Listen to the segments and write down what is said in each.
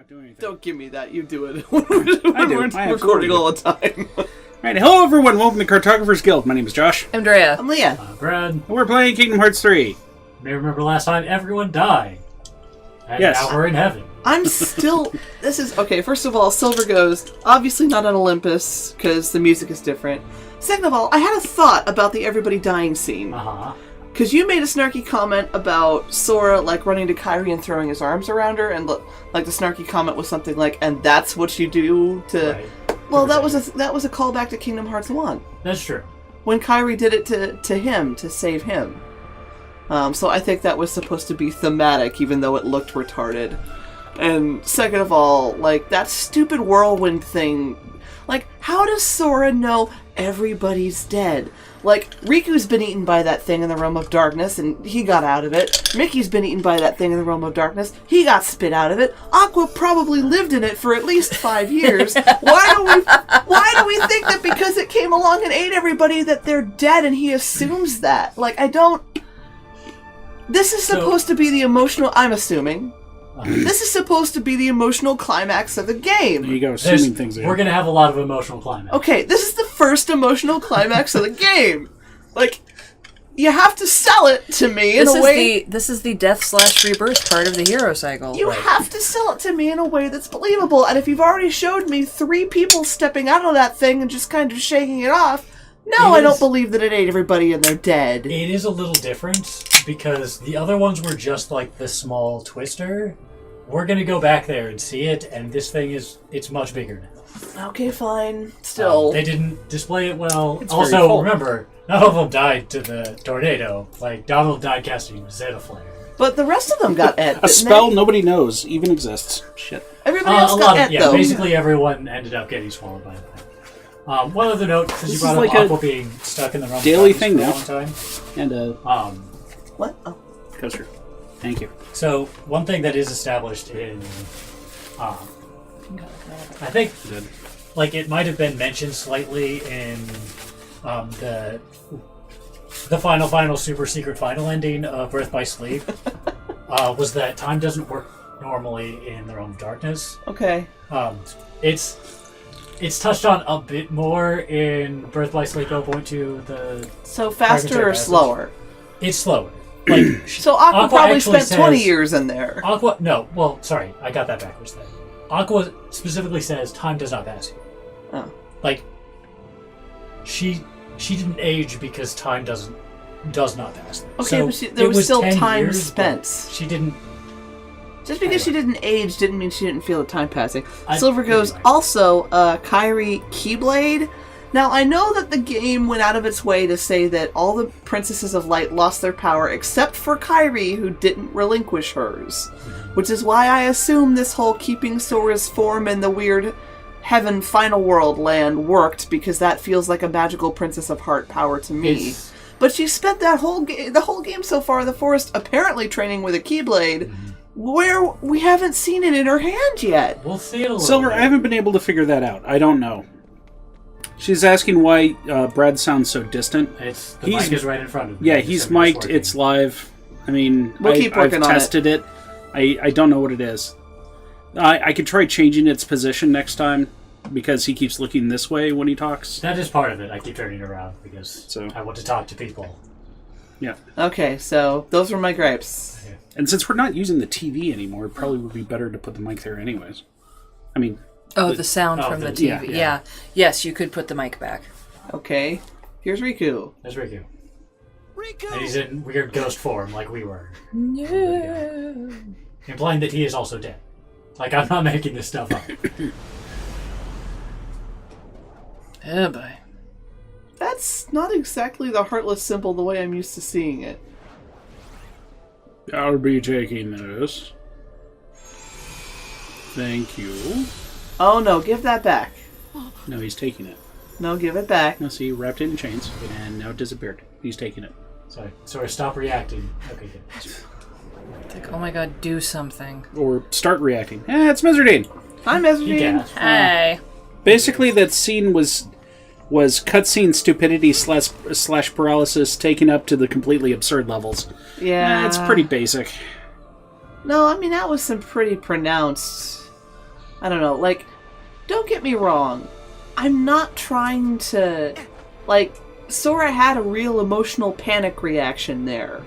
not doing anything. Don't give me that. You do it. We're recording all the time. Alright, hello everyone. Welcome to Cartographer's Guild. My name is Josh. I'm Drea. I'm Leah. Brad. And we're playing Kingdom Hearts 3. You may remember last time everyone died. And Yes. now we're in heaven. I'm still... This is... Okay, first of all, Silver goes, obviously not on Olympus, because the music is different. Second of all, I had a thought about the everybody dying scene. Uh-huh. Because you made a snarky comment about Sora, like, running to Kairi and throwing his arms around her, and, like, the snarky comment was something like, and that's what you do to... Right. Well, that was a callback to Kingdom Hearts 1. That's true. When Kairi did it to him, to save him. So I think that was supposed to be thematic, even though it looked retarded. And second of all, like, that stupid whirlwind thing. Like, how does Sora know everybody's dead? Like, Riku's been eaten by that thing in the Realm of Darkness, and he got out of it. Mickey's been eaten by that thing in the Realm of Darkness. He got spit out of it. Aqua probably lived in it for at least 5 years. Why do we think that because it came along and ate everybody that they're dead, and he assumes that? Like, I don't... This is supposed to be the emotional... I'm assuming. This is supposed to be the emotional climax of the game. There you go, assuming things are... We're going to have a lot of emotional climax. Okay, this is the first emotional climax of the game. Like, you have to sell it to me in a way... This is the death/rebirth part of the hero cycle. You have to sell it to me in a way that's believable. And if you've already showed me 3 people stepping out of that thing and just kind of shaking it off, I don't believe that it ate everybody and they're dead. It is a little different because the other ones were just like the small twister. We're going to go back there and see it, and this thing it's much bigger now. Okay, fine. Still. They didn't display it well. It's very Also, full. remember, none of them died to the tornado. Like, Donald died casting Zeta Flare. But the rest of them got ed. A spell nobody knows even exists. Shit. Everybody else got ed, though. Basically everyone ended up getting swallowed by it. One other note, because you This brought is up like Aqua being stuck in the realm daily of darkness thing for a long time. And What? Oh. coaster. Thank you. So one thing that is established in, I think, like it might have been mentioned slightly in the final super secret final ending of Birth by Sleep, was that time doesn't work normally in the realm of darkness. Okay. It's touched on a bit more in Birth by Sleep 0.2. So faster or slower? It's slower. Like, so Aqua probably actually spent 20 years in there. Sorry, I got that backwards then. Aqua specifically says time does not pass you. Oh. Like, she didn't age because time does not pass them. Okay, so but there was still 10 time years, spent. She didn't... Just because she didn't age didn't mean she didn't feel the time passing. I- Silver goes, anyway. also, Kairi Keyblade. Now, I know that the game went out of its way to say that all the Princesses of Light lost their power except for Kairi, who didn't relinquish hers. Which is why I assume this whole keeping Sora's form in the weird Heaven Final World land worked, because that feels like a magical Princess of Heart power to me. But she spent the whole game so far in the forest apparently training with a Keyblade, where we haven't seen it in her hand yet. We'll see it a little Silver, bit. I haven't been able to figure that out. I don't know. She's asking why Brad sounds so distant. The mic is right in front of me. Yeah, he's mic'd. It's live. I mean, Keep working I've on tested it. I don't know what it is. I could try changing its position next time, because he keeps looking this way when he talks. That is part of it. I keep turning around because I want to talk to people. Yeah. Okay, so those were my gripes. Okay. And since we're not using the TV anymore, it probably would be better to put the mic there anyways. I mean... Oh, the sound from the TV. Yeah. Yes, you could put the mic back. Okay, here's Riku. There's Riku. And he's in weird ghost form like we were. Yeah. Implying that he is also dead. Like, I'm not making this stuff up. Oh, boy. That's not exactly the heartless symbol the way I'm used to seeing it. I'll be taking this. Thank you. Oh no, give that back. No, he's taking it. No, give it back. No, see, wrapped it in chains, and now it disappeared. He's taking it. Sorry, stop reacting. Okay, good. It's like, oh my god, do something. Or start reacting. It's Mezzardine. Hi, You Mezzardine. gasped. Hey. Basically, that scene was cutscene stupidity slash paralysis taken up to the completely absurd levels. Yeah. It's pretty basic. No, I mean, that was some pretty pronounced I don't know, like, don't get me wrong. I'm not trying to, like, Sora had a real emotional panic reaction there.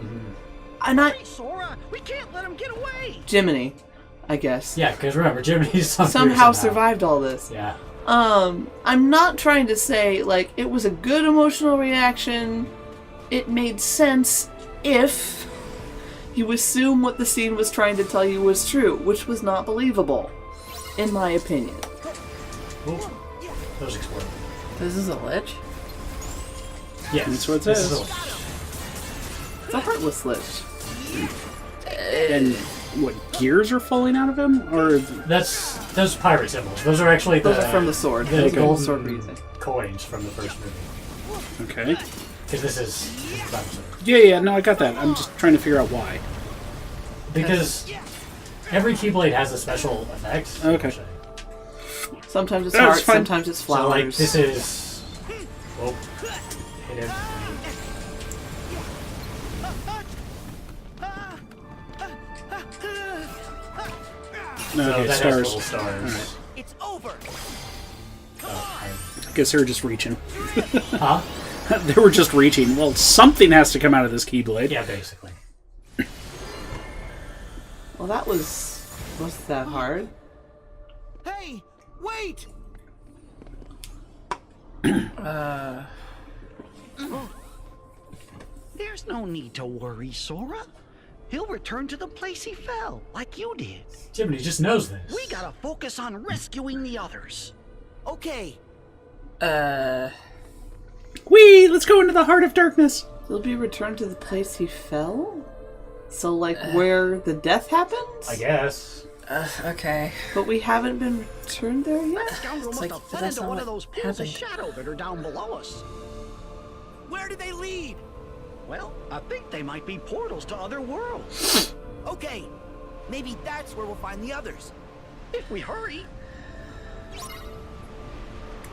And Hey, Sora, we can't let him get away. Jiminy, I guess. Yeah, because remember, Jiminy's somehow survived all this. Yeah. I'm not trying to say, like, it was a good emotional reaction. It made sense if you assume what the scene was trying to tell you was true, which was not believable, in my opinion. Ooh, those exploded. This is a lich? Yes. That's what it this says. is a lich. It's a heartless lich. And what, gears are falling out of him? Or That's those pirate symbols. Those are actually Those are from the sword. the Those are golden the sword we're using. coins from the first movie. okay. Because this is Battle Sword. Yeah, no, I got that. I'm just trying to figure out why. Because every Keyblade has a special effect. Okay. Sometimes it's That's hearts, fine. sometimes it's So, like, flowers. this is... Oh. Hit him. So Okay, that stars. has little stars. Alright. It's over. I guess they were just reaching. Huh? They were just reaching. Well, something has to come out of this Keyblade. Yeah, basically. Well, that wasn't that hard. Hey, wait. There's no need to worry, Sora. He'll return to the place he fell, like you did. Jiminy just knows this. We gotta focus on rescuing the others. Okay. Whee! Let's go into the heart of darkness. He'll be returned to the place he fell? So, like, where the death happens? I guess. Okay. But we haven't been returned there That yet? scoundrel must like, have but fled that's into not one of what those pools of happened. shadow that are down below us. Where do they lead? Well, I think they might be portals to other worlds. Okay, maybe that's where we'll find the others. If we hurry.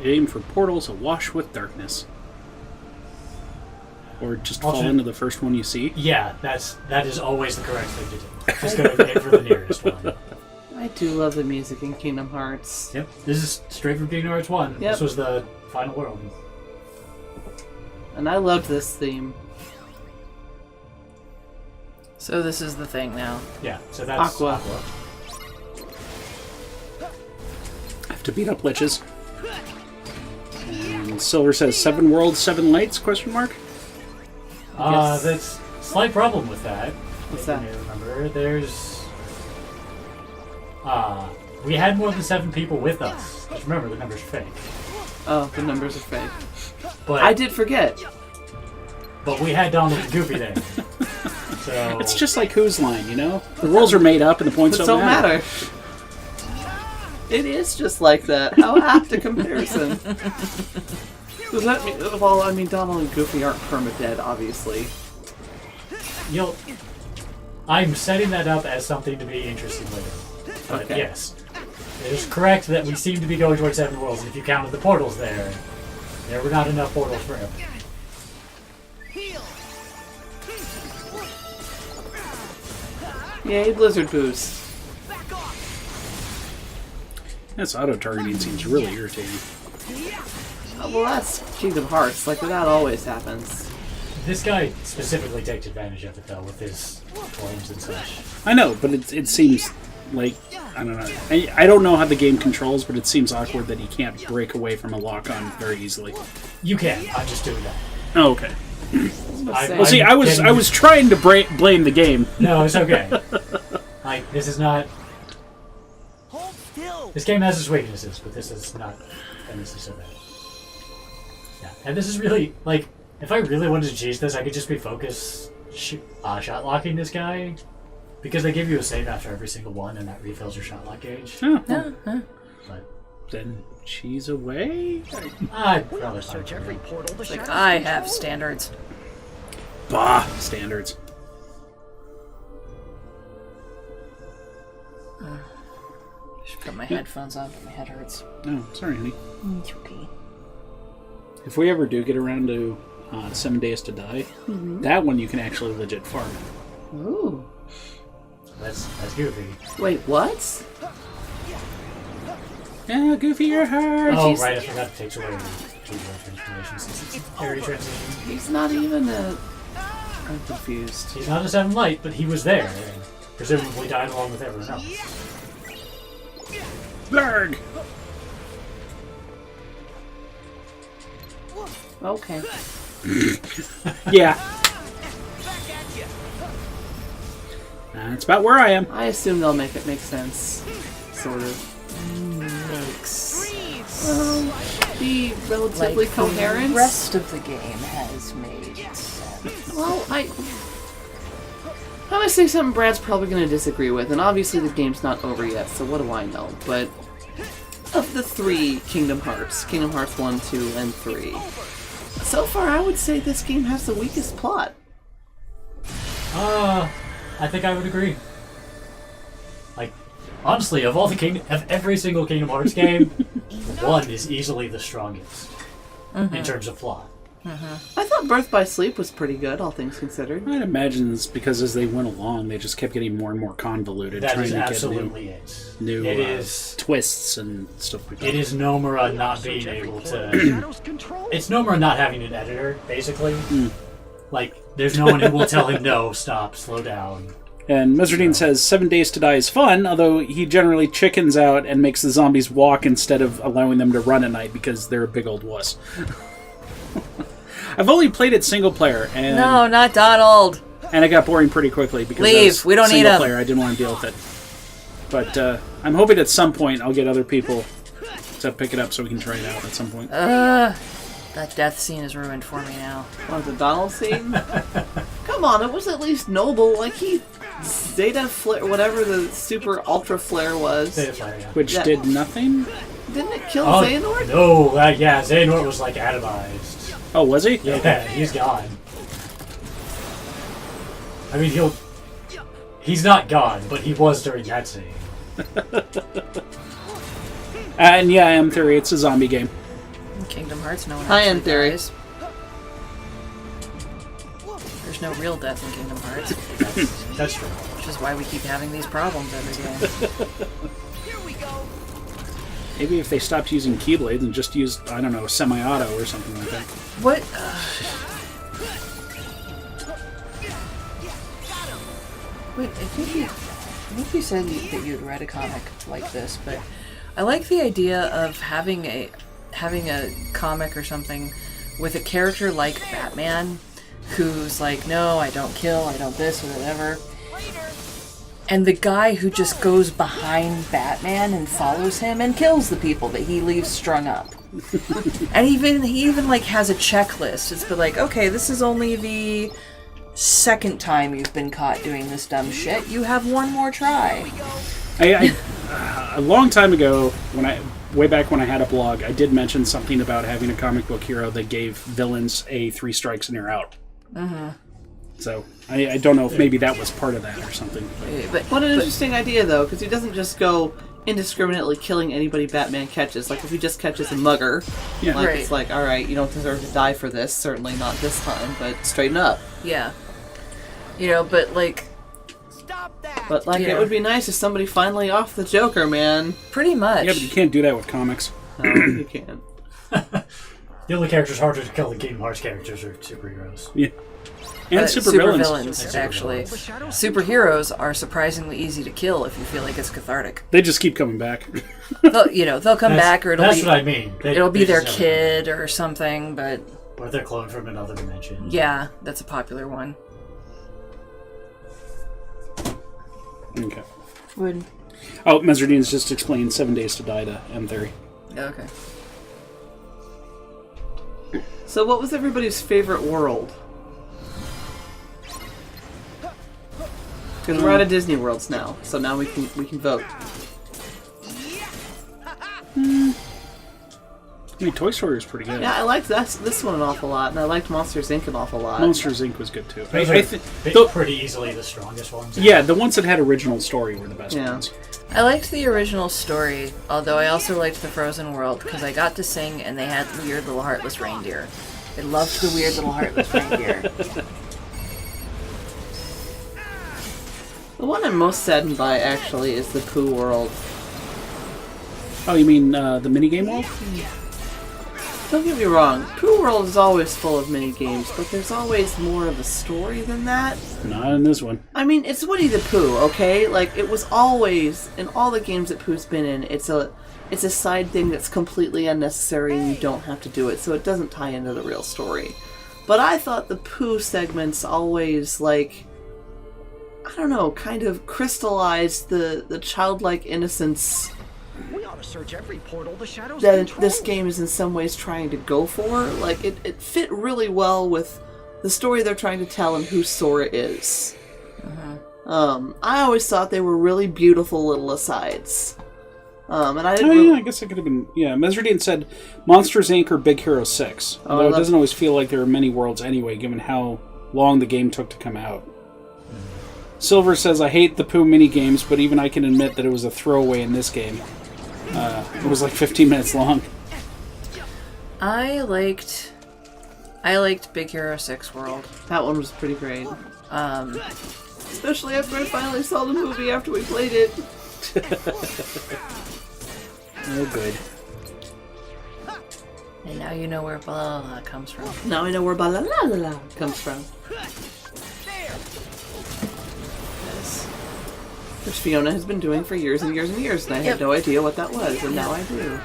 Aim for portals awash with darkness. Or just fall Alternate- into the first one you see. Yeah, that is always the correct thing to do. Just go aim for the nearest one. I do love the music in Kingdom Hearts. Yep, this is straight from Kingdom Hearts 1. Yep. This was the final world. And I loved this theme. So this is the thing now. Yeah, so that's Aqua. I have to beat up liches. And Silver says 7 worlds, 7 lights, question mark? Yes. That's a slight problem with that. What's You that? may remember, there's... we had more than 7 people with us. Just remember, the numbers are fake. Oh, the numbers are fake. But, I did forget. But we had Donald and Goofy there. So... It's just like Who's Line, you know? The rules are made up and the points It don't don't matter. It is just like that. How apt a comparison. Does that mean, well, I mean, Donald and Goofy aren't permadead, obviously. I'm setting that up as something to be interesting later. But Okay. yes, it is correct that we seem to be going towards 7 worlds. If you counted the portals there were not enough portals for everyone. Yay, Blizzard boost. This auto-targeting seems really irritating. Oh, well, that's Kingdom Hearts. Like, that always happens. This guy specifically takes advantage of it, though, with his flames and such. I know, but it seems like, I don't know. I don't know how the game controls, but it seems awkward that he can't break away from a lock-on very easily. You can. I'm just doing that. Oh, okay. I- Well, see, I'm I getting- was trying to blame the game. No, it's okay. Like, this is not... Hold still. This game has its weaknesses, but this is not... And this is so bad. Yeah, and this is really... Like, if I really wanted to cheese this, I could just be focused shot-locking this guy. Because they give you a save after every single one, and that refills your shot-lock gauge. Oh, But then she's away? I'd rather Search every portal the Like, shadows I have control. standards. Bah, standards. I should put my headphones on, but my head hurts. No, sorry, honey. It's okay. If we ever do get around to 7 Days to Die, that one you can actually legit farm. Ooh. That's goofy. Wait, what? Yeah, Goofy, you're hurt. Oh, right, I forgot it takes away the transformation since it's very transition. He's not even a... I'm confused. He's not a 7 light, but he was there, and presumably died along with everyone else. Blurg! Okay. Yeah. That's about where I am. I assume they'll make it make sense. Sort of. Be relatively coherent. The rest of the game has made sense. Well, I'm gonna say something Brad's probably gonna disagree with, and obviously the game's not over yet, so what do I know? But of the 3 Kingdom Hearts 1, 2, and 3, so far I would say this game has the weakest plot. I think I would agree. Like, honestly, of every single Kingdom Hearts game, 1 is easily the strongest in terms of plot. I thought Birth by Sleep was pretty good, all things considered. I'd imagine it's because as they went along, they just kept getting more and more convoluted. That trying is to absolutely get it. new It is twists and stuff like that. It is Nomura not being able to... It's Nomura not having an editor, basically. Like, there's no one who will tell him, no, stop, slow down. And Meserdine says 7 Days to Die is fun, although he generally chickens out and makes the zombies walk instead of allowing them to run at night because they're a big old wuss. I've only played it single player, and No, not Donald. and it got boring pretty quickly because Leave. as We don't need single him. player, I didn't want to deal with it. But I'm hoping at some point I'll get other people to pick it up so we can try it out at some point. That death scene is ruined for me now. Oh, the Donald scene? Come on, it was at least noble. Like, he... Zeta Flare, whatever the super ultra flare was. Which Yeah. did nothing? Didn't it kill Oh, Xehanort? no, yeah, Xehanort was, like, atomized. Oh, was he? Yeah, he's gone. I mean, he's not gone, but he was during that scene. And yeah, M Theory, it's a zombie game. Kingdom Hearts, no one Hi, actually End Theory. dies. There's no real death in Kingdom Hearts, That's true. which is why we keep having these problems every game. Maybe if they stopped using Keyblades and just used, I don't know, semi-auto or something like that. What? Wait, I think you said that you'd read a comic like this, but I like the idea of having a comic or something with a character like Batman, who's like, no, I don't kill, I don't this or whatever. And the guy who just goes behind Batman and follows him and kills the people that he leaves strung up. And he even like has a checklist. It's been like, okay, this is only the second time you've been caught doing this dumb shit. You have one more try. A long time ago, way back when I had a blog, I did mention something about having a comic book hero that gave villains a 3 strikes and you're out. So I don't know if maybe that was part of that or something. But What an interesting idea, though, because he doesn't just go indiscriminately killing anybody Batman catches. Like, if he just catches a mugger, Yeah. like, Right. it's like, alright, you don't deserve to die for this. Certainly not this time, but straighten up. yeah, but like Stop that! But, like, Yeah. it would be nice if somebody finally off the Joker, man. pretty much. Yeah, but you can't do that with comics. No, you can't. The only characters harder to kill than Kingdom Hearts characters are superheroes. Yeah. And supervillains. Actually. Superheroes are surprisingly easy to kill if you feel like it's cathartic. They just keep coming back. They'll come back, or That's what I mean. it'll be They their just never- kid or something. But Or they're cloned from another dimension. yeah, that's a popular one. Okay. Would Oh, Mesradine's just explained 7 Days to Die to M Theory. okay. So, what was everybody's favorite world? Because we're out of Disney Worlds now, so now we can vote. I mean, Toy Story was pretty good. Yeah, I liked this one an awful lot, and I liked Monsters Inc. an awful lot. Monsters Inc. was good too. Those I are thi- pretty easily the strongest ones. yeah, the ones that had original story were the best Yeah. ones. I liked the original story, although I also liked the Frozen world because I got to sing and they had weird little heartless reindeer. I loved the weird little heartless reindeer. The one I'm most saddened by, actually, is the Pooh world. Oh, you mean the minigame world? Don't get me wrong, Pooh World is always full of mini games, but there's always more of a story than that. Not in this one. I mean, it's Winnie the Pooh, okay? Like, it was always, in all the games that Pooh's been in, it's a side thing that's completely unnecessary and you don't have to do it, so it doesn't tie into the real story. But I thought the Pooh segments always, like, I don't know, kind of crystallized the childlike innocence We ought to search every portal the shadows that control. this game is in some ways trying to go for. Like, it fit really well with the story they're trying to tell and who Sora is. I always thought they were really beautiful little asides. And I didn't yeah, I guess it could have been... Yeah, Mesradian said Monsters, Inc. or Big Hero 6. Although it doesn't always feel like there are many worlds anyway, given how long the game took to come out. Silver says, I hate the Pooh minigames, but even I can admit that it was a throwaway in this game. It was like 15 minutes long. I liked Big Hero 6 World. That one was pretty great. Especially after I finally saw the movie after we played it. Oh, good. And now you know where blah, blah, blah comes from. Now I know where Balalala comes from. Which Fiona has been doing for years and years and years, and I had no idea what that was, and now I do.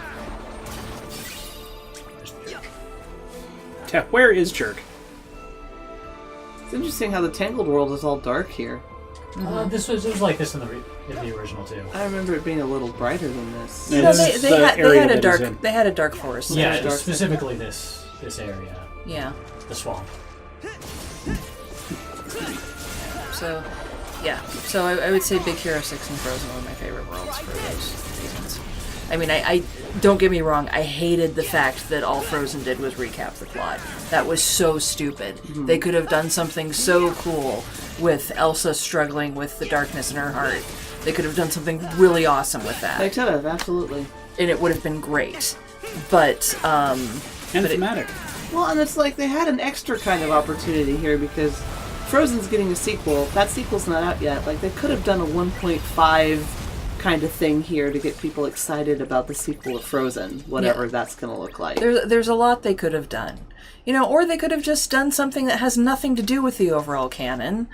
Yeah, where is Jerk? It's interesting how the Tangled world is all dark here. It was like this in the original too. I remember it being a little brighter than this. Yeah. No, This is they the had area a that dark he's in. they had a dark forest. Yeah, dark specifically this area, Yeah. the swamp. So, yeah. So I would say Big Hero 6 and Frozen were my favorite worlds for those reasons. I mean, I don't get me wrong, I hated the fact that all Frozen did was recap the plot. That was so stupid. They could have done something so cool with Elsa struggling with the darkness in her heart. They could have done something really awesome with They that. could have, absolutely. And it would have been great. But, And thematic. Well, and it's like they had an extra kind of opportunity here because Frozen's getting a sequel. That sequel's not out yet. Like, they could have done a 1.5 kind of thing here to get people excited about the sequel of Frozen, whatever that's going to look like. there's a lot they could have done. You know, or they could have just done something that has nothing to do with the overall canon.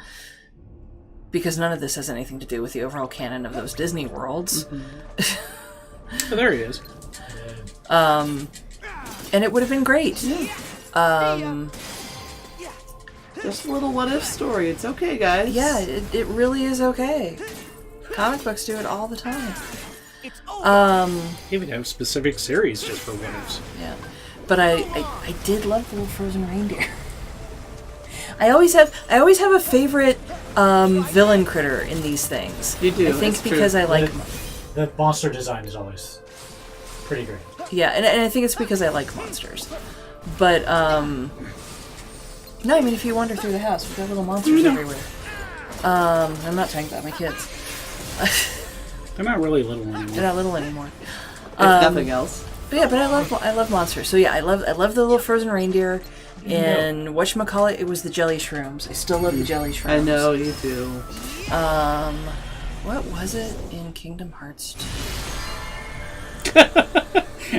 Because none of this has anything to do with the overall canon of those Disney worlds. Oh, there he is. And it would have been great. Just a little what-if story. It's okay, guys. Yeah, it really is okay. Comic books do it all the time. Even have specific series just for winners. Yeah. But I did love the little frozen reindeer. I always have a favorite villain critter in these things. You do, I think it's true. because I like The monster design is always pretty great. yeah, and I think it's because I like monsters. But no, I mean if you wander through the house, we've got little monsters everywhere. I'm not talking about my kids. They're not really little anymore. They're not little anymore. If nothing else. But yeah, but I love monsters. So yeah, I love the little frozen reindeer. And whatchamacallit, it was the jelly shrooms. I still love the jelly shrooms. I know, you do. What was it in Kingdom Hearts 2?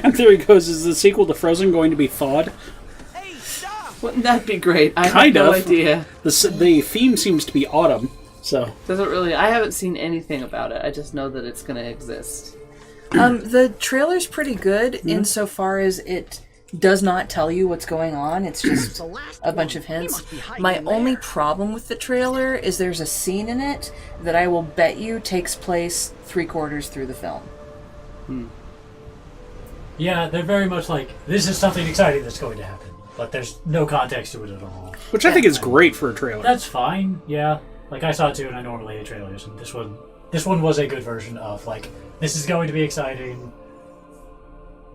And there he goes. Is the sequel to Frozen going to be thawed? Hey, stop! Wouldn't that be great? I Kind have no of. idea. The theme seems to be autumn, so... Doesn't really. I haven't seen anything about it. I just know that it's going to exist. The trailer's pretty good insofar as it does not tell you what's going on. It's just a bunch of hints. My only problem with the trailer is there's a scene in it that I will bet you takes place 3/4 through the film. Yeah, they're very much like, this is something exciting that's going to happen, but there's no context to it at all. Which I think is great for a trailer. That's fine, yeah. Like, I saw it too, and I normally hate trailers, and this one was a good version of, like, this is going to be exciting,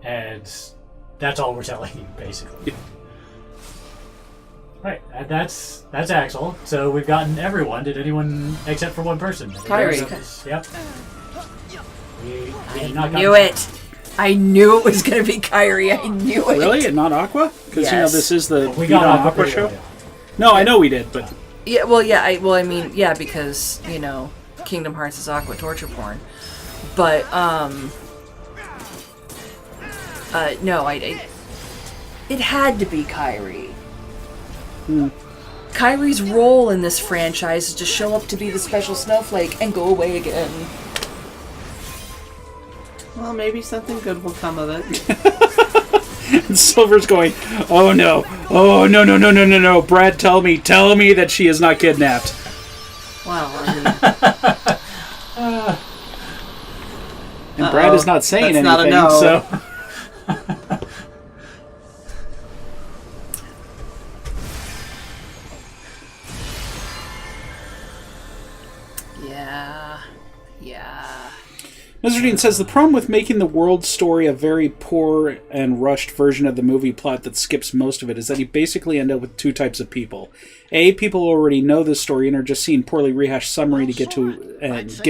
and that's all we're telling you, basically. Yeah. Right, and that's Axel. So we've gotten everyone. Did anyone, except for one person? Kyrie. Yep. We have not Knew gotten- it! I knew it was going to be Kyrie. I knew it. Really? And not Aqua? Because, Yes. this is the We Beat got on Aqua Aqua pretty show? early. No, I know we did, but... Yeah, well, yeah, I mean, yeah, because, Kingdom Hearts is aqua torture porn. But, No, it had to be Kyrie. Kyrie's role in this franchise is to show up to be the special snowflake and go away again. Well, maybe something good will come of it. And Silver's going, oh no, no. Brad, tell me that she is not kidnapped. Well, And Brad is not saying That's anything, not a no. so... Yeah. Meserdine says, the problem with making the world story a very poor and rushed version of the movie plot that skips most of it is that you basically end up with two types of people. A, people who already know the story and are just seeing poorly rehashed summary to get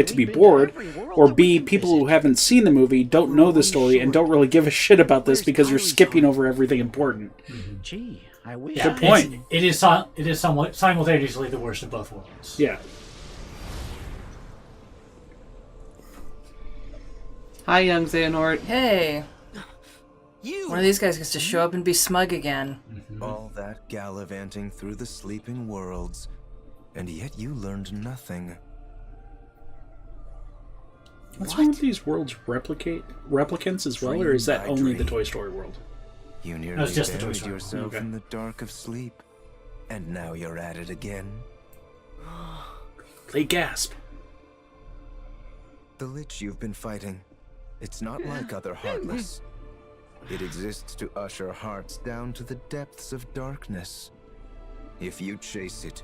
to be bored. Or B, people who haven't seen the movie, don't know the story, and don't really give a shit about this because you're skipping over everything important. Gee, I wish. Good point. It is somewhat simultaneously the worst of both worlds. Yeah. hi, young Xehanort. Hey. You. One of these guys gets to show up and be smug again. All that gallivanting through the sleeping worlds, and yet you learned nothing. What's wrong with these worlds replicants as well, or is that only the Toy Story world? You nearly it's just the Toy buried Story one. yourself Okay. in the dark of sleep, and now you're at it again. They gasp. The Lich you've been fighting, it's not like other Heartless. It exists to usher hearts down to the depths of darkness. If you chase it,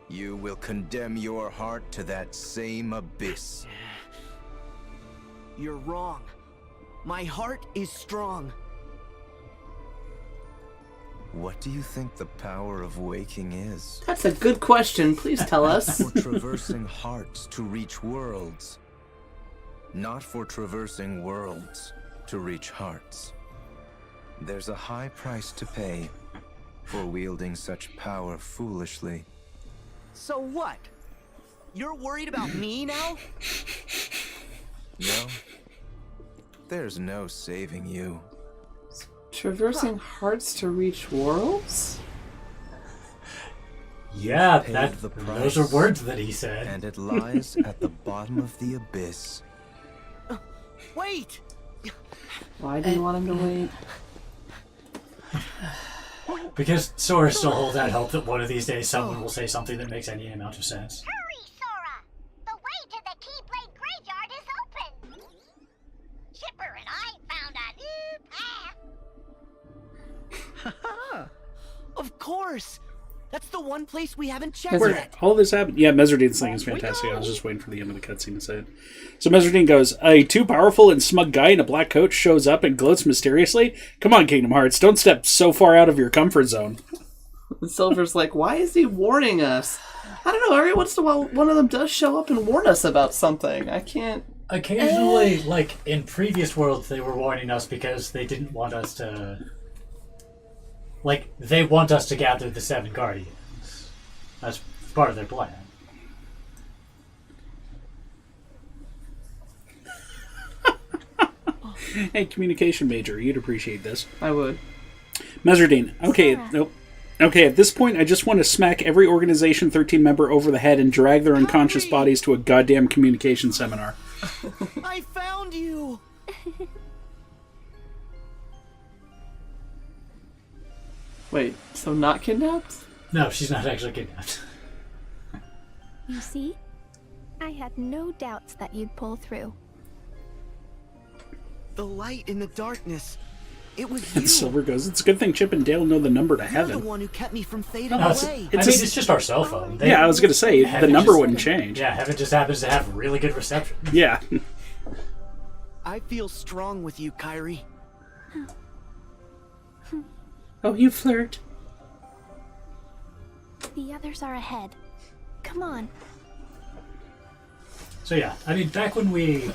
you will condemn your heart to that same abyss. You're wrong. My heart is strong. What do you think the power of waking is? That's a good question. Please tell us. For traversing hearts to reach worlds. Not for traversing worlds to reach hearts. There's a high price to pay for wielding such power foolishly. So what? You're worried about me now? No. There's no saving you. Traversing hearts to reach worlds? Yeah, Paid the price. those are words that he said. And it lies at the bottom of the abyss. Wait! Why do you want him to wait? Because Sora still holds out hope that one of these days someone will say something that makes any amount of sense. Hurry, Sora! The way to the Keyblade graveyard is open! Chipper and I found a new path! Of course! That's the one place we haven't checked Where yet. all this happened? Yeah, Mesardine's thing is fantastic. I was just waiting for the end of the cutscene to say it. So Mesardine goes, a too powerful and smug guy in a black coat shows up and gloats mysteriously? Come on, Kingdom Hearts, don't step so far out of your comfort zone. Silver's like, why is he warning us? I don't know, every once in a while one of them does show up and warn us about something. I can't... Occasionally, like in previous worlds, they were warning us because they didn't want us to... Like, they want us to gather the 7 Guardians. That's part of their plan. Hey, communication major, you'd appreciate this. I would. Mesardine, okay, nope. Okay, at this point, I just want to smack every Organization 13 member over the head and drag their unconscious bodies to a goddamn communication seminar. I found you! Wait, so not kidnapped? No, she's not actually kidnapped. You see? I had no doubts that you'd pull through. The light in the darkness. It was And you. Silver goes, it's a good thing Chip and Dale know the number to You're heaven. the one who kept me from fading No, away. it's just our cell phone. Yeah, I was going to say, the Heaven number just- wouldn't change. Yeah, Heaven just happens to have really good reception. Yeah. I feel strong with you, Kyrie. Oh, you flirt. The others are ahead. Come on. So yeah, I mean, back when we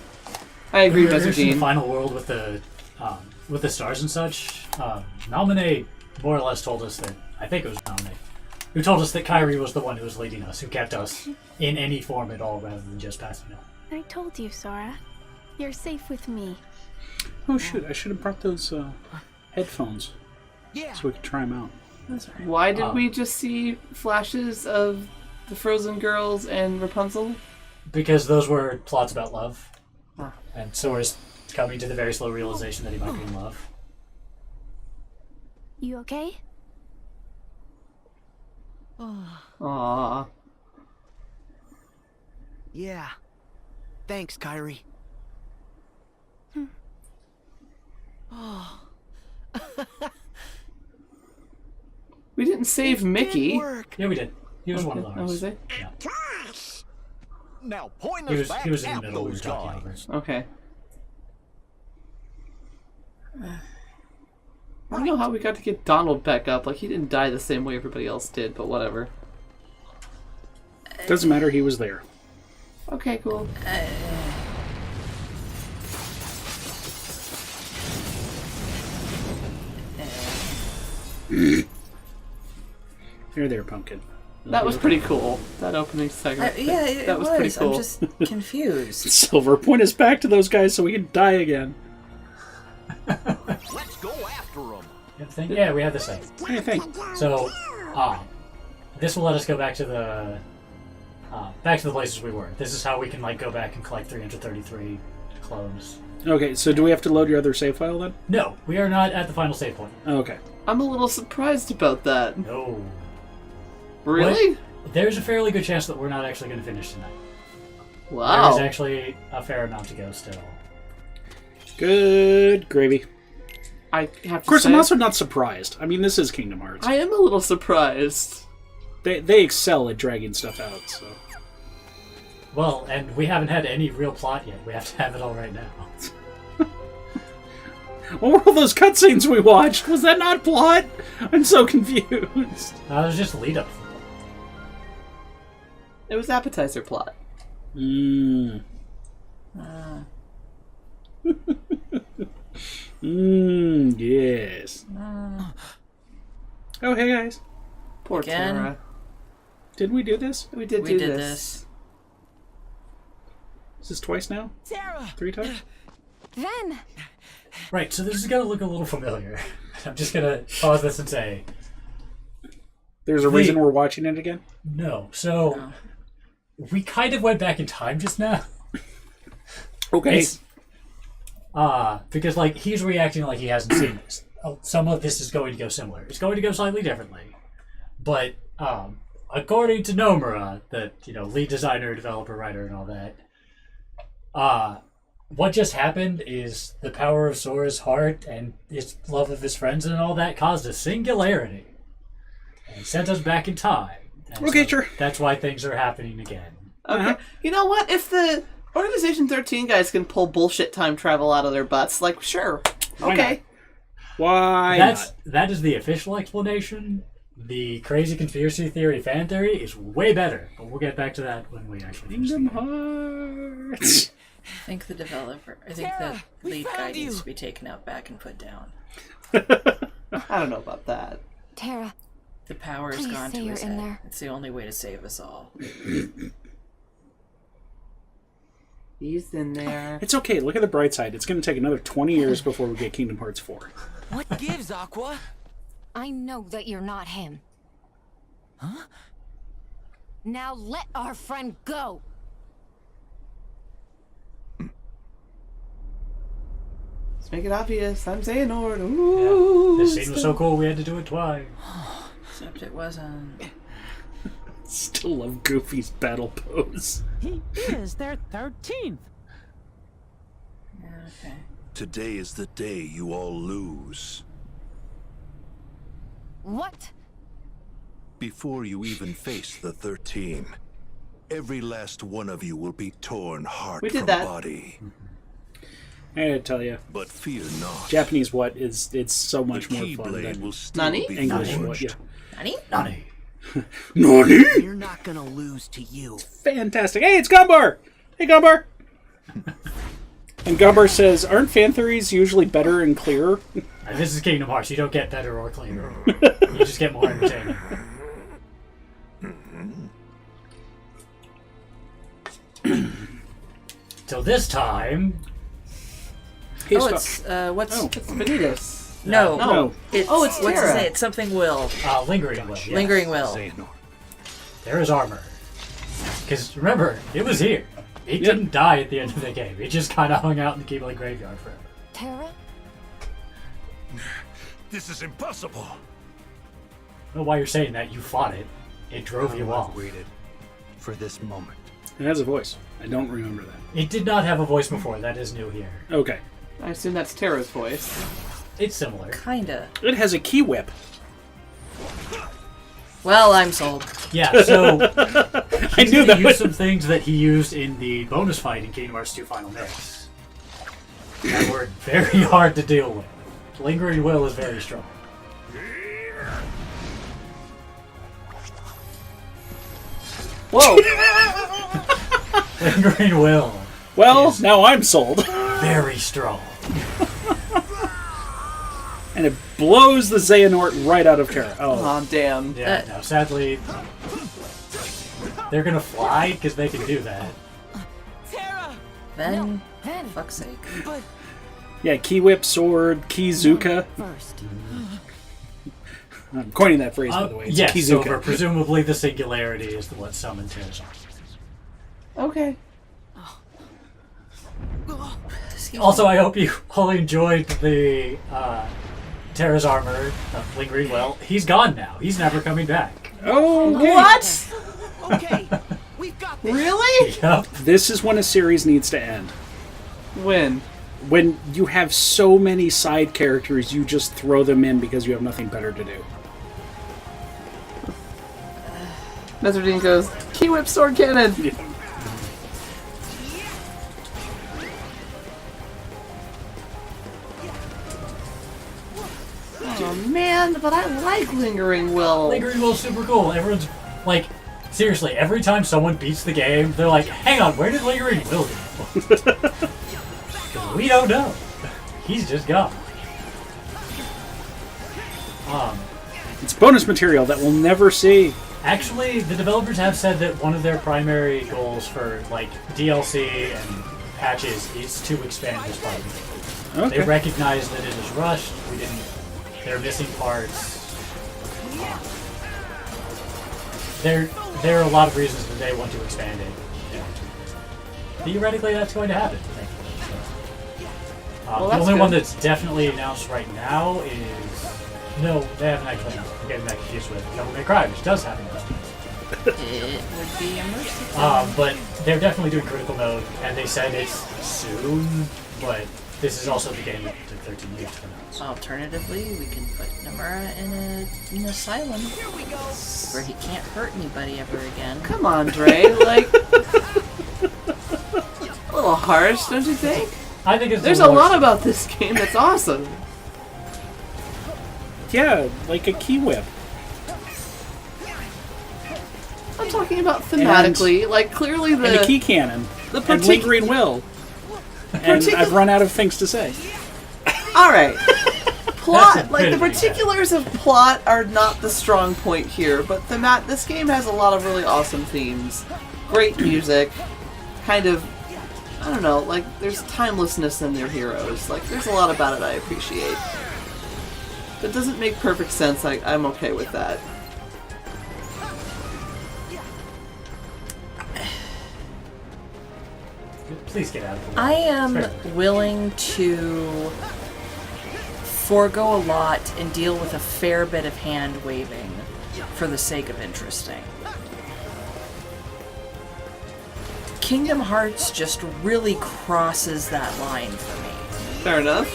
I agree with were in the Mesardine. final world with the stars and such, Nalmane more or less told us that, I think it was Nalmane, who told us that Kyrie was the one who was leading us, who kept us in any form at all rather than just passing out. I told you, Sora. You're safe with me. Oh shoot! I should have brought those headphones Yeah. so we could try them out. Why did we just see flashes of the Frozen Girls and Rapunzel? Because those were plots about love. Huh. And Sora's coming to the very slow realization that he might be in love. You okay? Aww. Yeah. Thanks, Kyrie. We didn't save Mickey. Work. Yeah, we did. He was one of Oh, ours. was it? Yeah. Now point He us was, back he was in the at middle. We were those talking over. guys. Okay. I don't know how we got to get Donald back up. Like, he didn't die the same way everybody else did, but whatever. Doesn't matter. He was there. Okay, cool. Here, there, pumpkin. That was pretty cool. That opening segment. Yeah, it that was pretty cool. I'm just confused. Silver, point us back to those guys so we can die again. Let's go after them. Yeah, we have the same. Hey, thank. So, this will let us go back to the places we were. This is how we can like go back and collect 333 clones. Okay, so do we have to load your other save file then? No, we are not at the final save point. Okay. I'm a little surprised about that. No. Really? There's a fairly good chance that we're not actually going to finish tonight. Wow. There's actually a fair amount to go still. Good gravy. I have to Of course, say, I'm also not surprised. I mean, this is Kingdom Hearts. I am a little surprised. They excel at dragging stuff out, so... Well, and we haven't had any real plot yet. We have to have it all right now. What were all those cutscenes we watched? Was that not plot? I'm so confused. It was just lead up. It was appetizer plot. Yes. Oh, hey guys. Poor Again? Tara. Did we do this? We did We do did this. Is this twice now? Tara. 3 times? Ven! Right, so this is going to look a little familiar. I'm just going to pause this and say, There's a reason we're watching it again? no. So, we kind of went back in time just now. Okay. Because, like, he's reacting like he hasn't seen this. Some of this is going to go similar. It's going to go slightly differently. But, according to Nomura, the, lead designer, developer, writer, and all that, what just happened is the power of Sora's heart and his love of his friends and all that caused a singularity. And sent us back in time. And Okay, so sure. That's why things are happening again. Okay. You know what? If the Organization 13 guys can pull bullshit time travel out of their butts, like, sure. Why Okay. Why That is the official explanation. The crazy conspiracy theory fan theory is way better, but we'll get back to that when we actually finish the Kingdom game. Hearts. I think the Tara, we lead found guy you. needs to be taken out back and put down. I don't know about that. Tara, The power has Please gone say to you're his in head. there. It's the only way to save us all. He's in there. It's okay. Look at the bright side. It's going to take another 20 years before we get Kingdom Hearts 4. What gives, Aqua? I know that you're not him. Huh? Now let our friend go. Let's make it obvious. I'm Xehanort. Yeah. Ooh. This scene was so cool we had to do it twice. Except it wasn't. Still love Goofy's battle pose. He is their 13th. Yeah, okay. Today is the day you all lose. What? Before you even face the 13, every last one of you will be torn heart We did from that. body. I gotta tell you, But fear not. Japanese what is it's so much the more fun Keyblade than will still Nani? be English what. forged. Yeah. Nani? Nani? Nani? You're not gonna lose to you. Fantastic. Hey, it's Gumbar! Hey, Gumbar! And Gumbar says, aren't fan theories usually better and clearer? And this is Kingdom Hearts. You don't get better or cleaner. You just get more entertaining. Till this time, Hey, Oh, stop. it's what's It's Vanitas. no. No. It's Oh, it's what's his Terra. name? It's something Will. Lingering Will. Yes. Lingering Will. There is armor. Because remember, it was here. It didn't die at the end of the game. It just kind of hung out in the Keyblade graveyard forever. Terra? This is impossible. I don't know why you're saying that. You fought it. It drove you off. Waited for this moment. It has a voice. I don't remember that. It did not have a voice before. That is new here. Okay. I assume that's Terra's voice. It's similar. Kinda. It has a key whip. Well, I'm sold. Yeah, so I knew that. used some things that he used in the bonus fight in Kingdom Hearts 2 Final Mix that were very hard to deal with. Lingering Will is very strong. Whoa! Lingering Will. Well, now I'm sold. Very strong. And it blows the Xehanort right out of Terra. Oh. Aw, damn. Yeah, no, sadly, they're gonna fly because they can do that. Terra! Then, Then, fuck's sake. but Yeah, key whip, sword, Kizuka. first. I'm coining that phrase, by the way. It's Yes, Kizuka. over presumably the singularity is what summoned Terra's armor. Okay. Also, I hope you all enjoyed the Terra's armor of Lingering Will. He's gone now. He's never coming back. Oh, okay. What? Okay, we've got this. Really? Yep. This is when a series needs to end. When? When you have so many side characters, you just throw them in because you have nothing better to do. Mesardine goes, Key Whip Sword Cannon! Oh man, but I like Lingering Will. Lingering Will's super cool. Everyone's like, seriously, every time someone beats the game, they're like, hang on, where did Lingering Will go? 'Cause we don't know. He's just gone. It's bonus material that we'll never see. Actually, the developers have said that one of their primary goals for like DLC and patches is to expand this part of the game. They recognize that it is rushed. They're missing parts. There are a lot of reasons that they want to expand it. Theoretically, that's going to happen. Well, the that's only good. one that's definitely announced right now is no, they haven't actually announced. I'm getting that confused with Devil May Cry, which does have announcements. It would be a mercy. But they're definitely doing Critical Mode, and they said it's soon. But this is also the game that took 13 years to announce. Alternatively, we can put Nomura in an asylum where he can't hurt anybody ever again. Come on, Dre, like... a little harsh, don't you think? I think it's There's a lot about this game that's awesome. Yeah, like a key whip. I'm talking about thematically, like clearly And a key cannon. the And Lingering Will. And I've run out of things to say. Alright. Plot, like the epitome, particulars of plot are not the strong point here, but this game has a lot of really awesome themes. Great music. Kind of, I don't know, like there's timelessness in their heroes. Like there's a lot about it I appreciate. If it doesn't make perfect sense, I'm okay with that. Please get out of the way. I am Fair. willing to forego a lot and deal with a fair bit of hand waving for the sake of interesting. Kingdom Hearts just really crosses that line for me. Fair enough.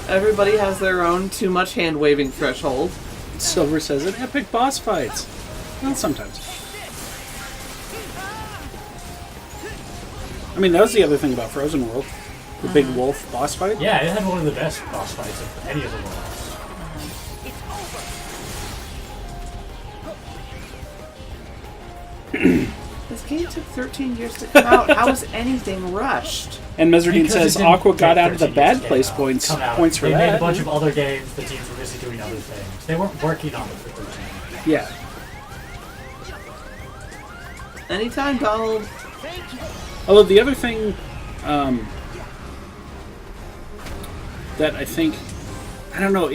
Everybody has their own too much hand waving threshold. Silver says it. Epic boss fights. Well, sometimes. I mean, that was the other thing about Frozen World. The big wolf boss fight. Yeah, it had one of the best boss fights of any of the worlds. This game took 13 years to come out. How is anything rushed? And Mesardine Because says it didn't Aqua got take out of the 13 bad years to place get points come out. points for they that. made a bunch of other games. The teams were busy doing other things. They weren't working on it for 13 years. Yeah. Anytime, Donald. Although the other thing that I think, I don't know,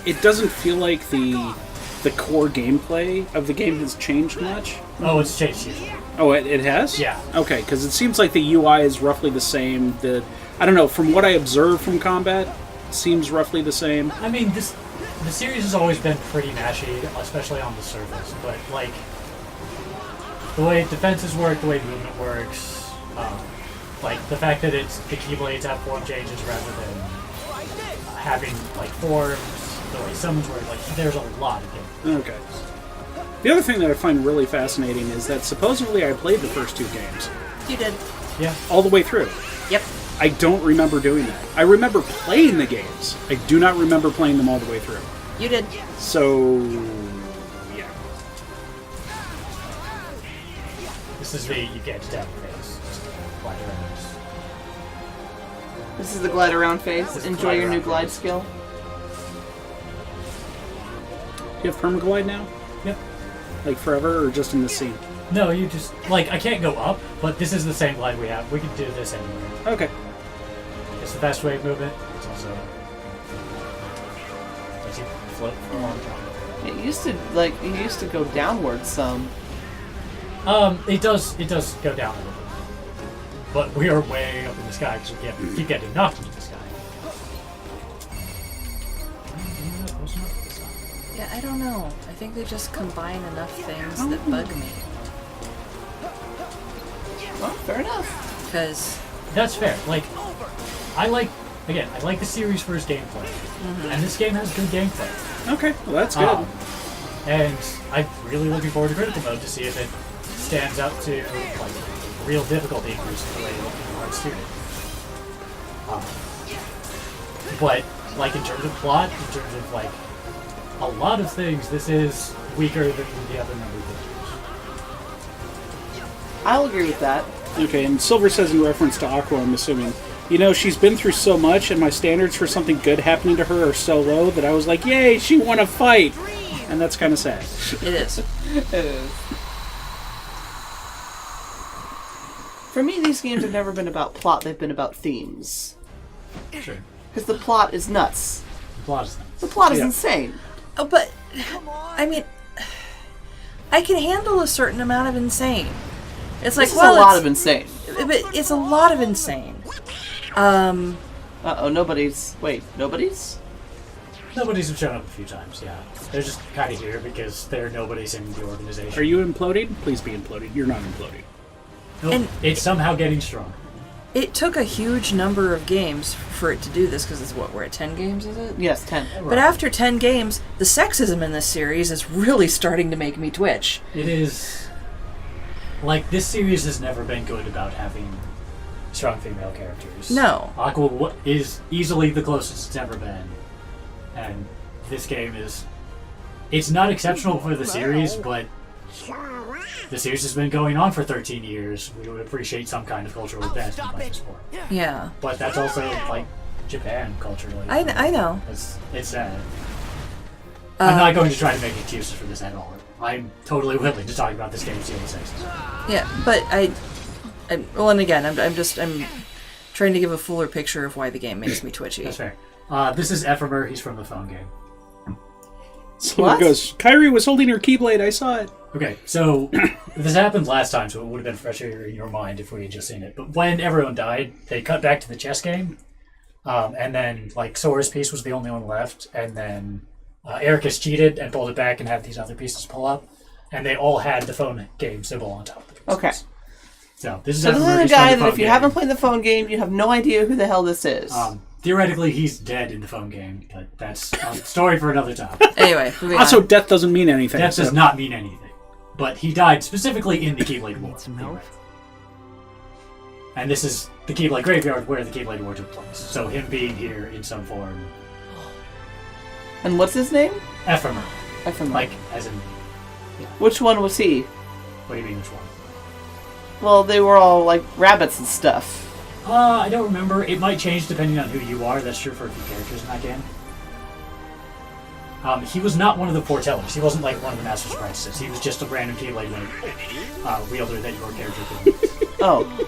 it doesn't feel like the core gameplay of the game has changed much. Oh, it's changed usually. Oh, it has? Yeah. Okay, because it seems like the UI is roughly the same. I don't know, from what I observed from combat, it seems roughly the same. I mean, the series has always been pretty mashy, especially on the surface, but, like, the way defenses work, the way movement works, like, the fact that the Keyblades have form changes rather than having, like, forms, the way summons work, like, there's a lot of games. Okay. The other thing that I find really fascinating is that supposedly I played the first 2 games. You did. Yeah. All the way through. Yep. I don't remember doing that. I remember playing the games. I do not remember playing them all the way through. You did. So, yeah. This is you get to tap phase. Glide around. This is the glide around phase. Enjoy your new glide skill. Do you have permaglide now? Yep. Like forever, or just in this scene? No, you just, like, I can't go up, but this is the same glide we have. We can do this anywhere. Okay. It's the fast wave movement. It's also lets you float for a long time. It used to go downward some. It does go down a little bit. But we are way up in the sky because we keep getting knocked into the sky. Yeah, I don't know. I think they just combine enough things that bug me. Well, fair enough. Because That's fair. Like, I like the series for its gameplay. And this game has good gameplay. Okay, well that's good. And I'm really looking forward to Critical Mode to see if it stands up to, like, real difficulty increase the way looking hard student. But, like, in terms of plot, in terms of, like, a lot of things, this is weaker than the other number of games. I'll agree with that. Okay, and Silver says in reference to Aqua, I'm assuming, you know, she's been through so much, and my standards for something good happening to her are so low that I was like, yay, she won a fight! And that's kind of sad. it is. It is. For me, these games have never been about plot, they've been about themes. Sure. Because the plot is nuts. The plot is nice. The plot is insane. Oh, but I mean, I can handle a certain amount of insane. It's like, This is a lot of insane. But it's a lot of insane. Uh-oh, nobody's... Wait, nobody's? Nobodies have shown up a few times, yeah. They're just kind of here because they're nobodies in the organization. Are you imploding? Please be imploding. You're not imploding. Nope. And- It's somehow getting strong. It took a huge number of games for it to do this, because it's what, we're at 10 games, is it? Yes, 10. But after 10 games, the sexism in this series is really starting to make me twitch. It is... Like, this series has never been good about having strong female characters. No. Aqua is easily the closest it's ever been. And this game is... It's not exceptional for the series, but the series has been going on for 13 years. We would appreciate some kind of cultural advancement by this point. Yeah. But that's also, like, Japan culturally. I know. It's sad. I'm not going to try to make excuses for this at all. I'm totally willing to talk about this game's dealing sexes. Yeah, but well, and again, I'm trying to give a fuller picture of why the game makes me twitchy. That's fair. This is Ephemer. He's from the phone game. Someone goes, Kyrie was holding her Keyblade, I saw it. Okay, so this happened last time, so it would have been fresher in your mind if we had just seen it. But when everyone died, they cut back to the chess game, and then, like, Sora's piece was the only one left, and then Ericus cheated and pulled it back and had these other pieces pull up, and they all had the phone game symbol on top of the pieces. Okay. So this is So this Ephemer. is a He's guy from the that if phone you game. haven't played the phone game, you have no idea who the hell this is. Theoretically, he's dead in the phone game, but that's a story for another time. Anyway, moving Also, on. death doesn't mean anything. That so- does not mean anything. But he died specifically in the Keyblade War. And this is the Keyblade Graveyard where the Keyblade War took place. So him being here in some form. And what's his name? Ephemer. Ephemer. Like, as in... Which one was he? What do you mean, which one? Well, they were all, like, rabbits and stuff. I don't remember. It might change depending on who you are. That's true for a few characters in that game. He was not one of the foretellers. He wasn't like one of the Masters of Righteousness. He was just a random Keyblade wielder that your character could use. Oh.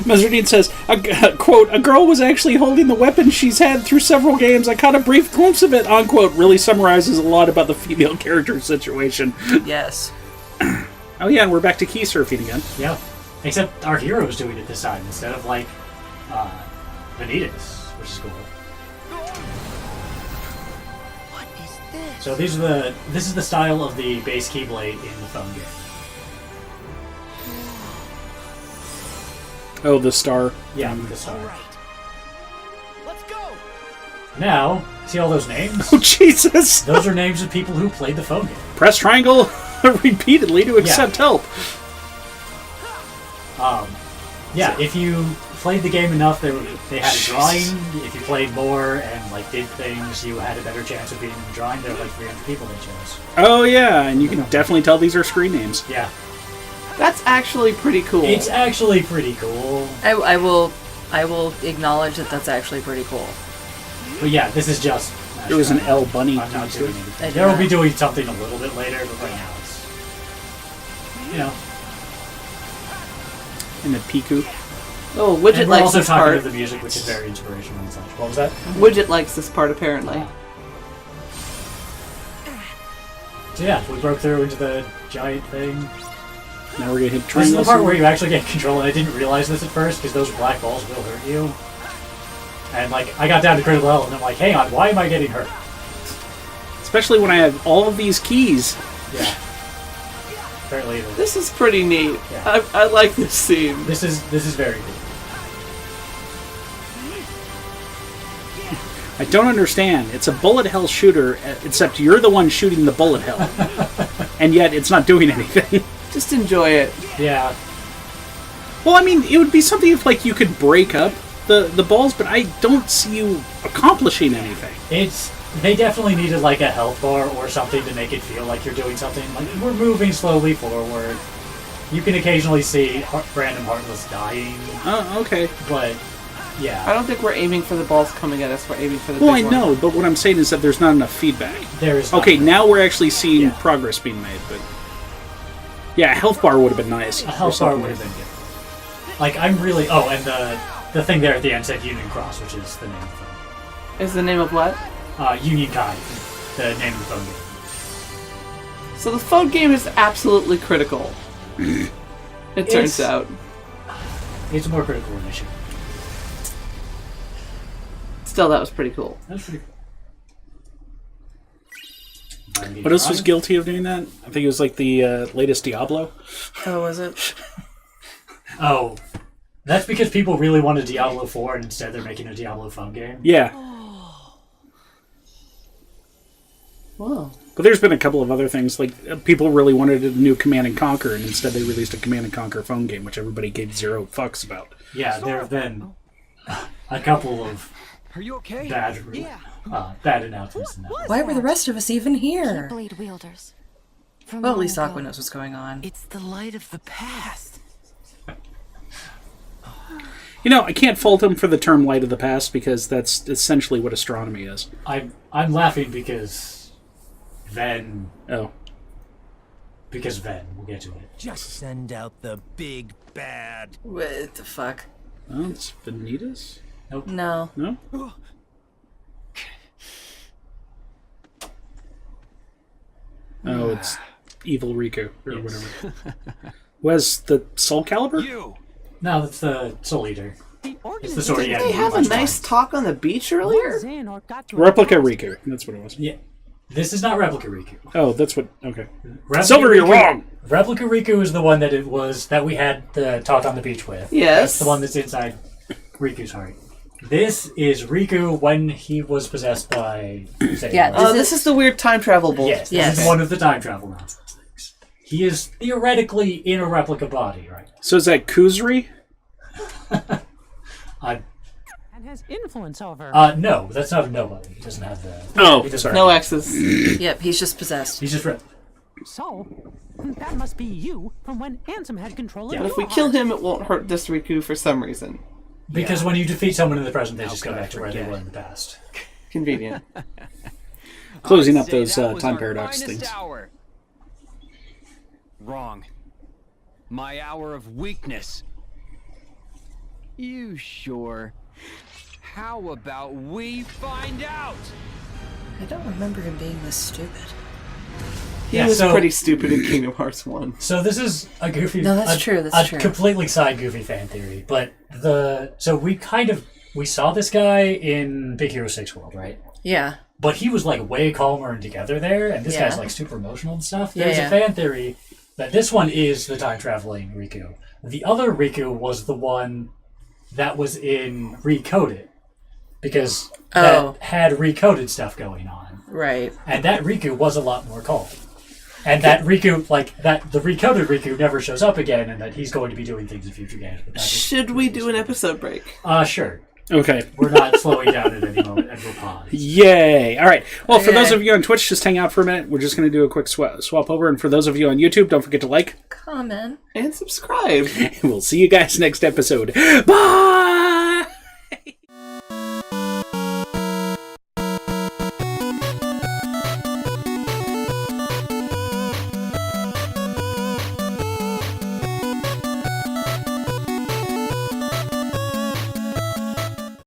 Mesardine says, quote, a girl was actually holding the weapon she's had through several games. I caught a brief glimpse of it, unquote. Really summarizes a lot about the female character situation. Yes. Oh yeah, and we're back to key surfing again. Yeah. Except our hero's doing it this time instead of like Vanitas, which is cool. What is this? So this is the style of the base Keyblade in the phone game. Oh, the star. Yeah, the star. All right. Let's go. Now, see all those names? Oh, Jesus! Those are names of people who played the phone game. Press triangle repeatedly to accept help. Yeah, if you played the game enough, they had a drawing. If you played more and like did things, you had a better chance of being in the drawing. There were like 300 people they chose. Oh yeah, and you can definitely tell these are screen names. Yeah. That's actually pretty cool. It's actually pretty cool. I will acknowledge that that's actually pretty cool. But yeah, this is just... There was an L bunny. I'm not doing anything. There will be doing something a little bit later, but right now it's... You know. And the Piku. Oh, Widget And we're likes also this talking part. about the music, which is very inspirational and such. What was that? Widget likes this part, apparently. So yeah, we broke through into the giant thing. Now we're gonna hit This is triangle. the part where you actually get control, and I didn't realize this at first, because those black balls will hurt you. And like, I got down to critical health, and I'm like, hang on, why am I getting hurt? Especially when I have all of these keys. Yeah. Apparently, This is pretty neat. Yeah. I like this scene. this is very cool. I don't understand. It's a bullet hell shooter, except you're the one shooting the bullet hell. And yet it's not doing anything. Just enjoy it. Yeah. Well, I mean, it would be something if, like, you could break up the balls, but I don't see you accomplishing anything. They definitely needed like a health bar or something to make it feel like you're doing something. Like, we're moving slowly forward. You can occasionally see random Heartless dying. Oh, okay. But, yeah. I don't think we're aiming for the balls coming at us. We're aiming for the Well, I big one. know, but what I'm saying is that there's not enough feedback. There is Okay, not. now we're actually seeing progress being made, but... Yeah, a health bar would have been nice. A health bar would have been good. Like, I'm really... Oh, and the thing there at the end said Union Cross, which is the name of the phone. Is the name of what? Union Kai, the name of the phone game. So the phone game is absolutely critical. It turns out. It's more critical than it should. Still, that was pretty cool. That's pretty cool. What else was guilty of doing that? I think it was like the latest Diablo. Oh, was it? Oh, that's because people really wanted Diablo 4 and instead they're making a Diablo phone game. Yeah. Whoa. But there's been a couple of other things, like people really wanted a new Command & Conquer, and instead they released a Command & Conquer phone game, which everybody gave zero fucks about. Yeah, there have been a couple of Are you okay? bad announcements in that. Why were the rest of us even here? Blade wielders. From Well, at least long Aqua ago. knows what's going on. It's the light of the past. You know, I can't fault him for the term light of the past, because that's essentially what astronomy is. I'm laughing because Ven. Oh. Because Ven. We'll get to it. Just send out the big bad. What the fuck? Oh, it's Vanitas? No. No? Oh, it's Evil Riku, or whatever. Was the Soul Calibur? You. No, that's the Soul Eater. It's the sword he had. Did they have a nice talk on the beach earlier? Replica Riku, that's what it was. Yeah. This is not Replica Riku. Oh, that's what, okay. Replica Silver, you're wrong! Replica Riku is the one that we had the talk on the beach with. Yes. That's the one that's inside Riku's heart. This is Riku when he was possessed by Satan. Yeah, Oh, this is the weird time travel bullshit. Yes, this Yes. is one of the time travel nonsense things. He is theoretically in a replica body right now. So is that Kuzri? And has influence over. No, that's not a nobody. He doesn't have the... Oh, he doesn't- sorry. No X's. Yep, he's just possessed. He's just... So, that must be you from when Ansem had control of But if your we kill heart. him, it won't hurt this Riku for some reason. Because when you defeat someone in the present, they just go back to where they were in the past. Convenient. Closing up those time paradox things. Hour. Wrong. My hour of weakness. You sure? How about we find out? I don't remember him being this stupid. He was pretty stupid in Kingdom Hearts 1. So this is a goofy... No, that's true, that's true. Completely side goofy fan theory, but we saw this guy in Big Hero 6 World, right? Yeah. But he was like way calmer and together there, and this guy's like super emotional and stuff. There's a fan theory that this one is the time-traveling Riku. The other Riku was the one that was in Recoded, because that had Recoded stuff going on. Right. And that Riku was a lot more calm. And that Riku, the Recoded Riku never shows up again, and that he's going to be doing things in future games. But should we do an episode break? Sure. Okay. We're not slowing down at any moment, and we'll pause. Yay! All right. Well, for those of you on Twitch, just hang out for a minute. We're just going to do a quick swap over. And for those of you on YouTube, don't forget to like, comment, and subscribe. We'll see you guys next episode. Bye!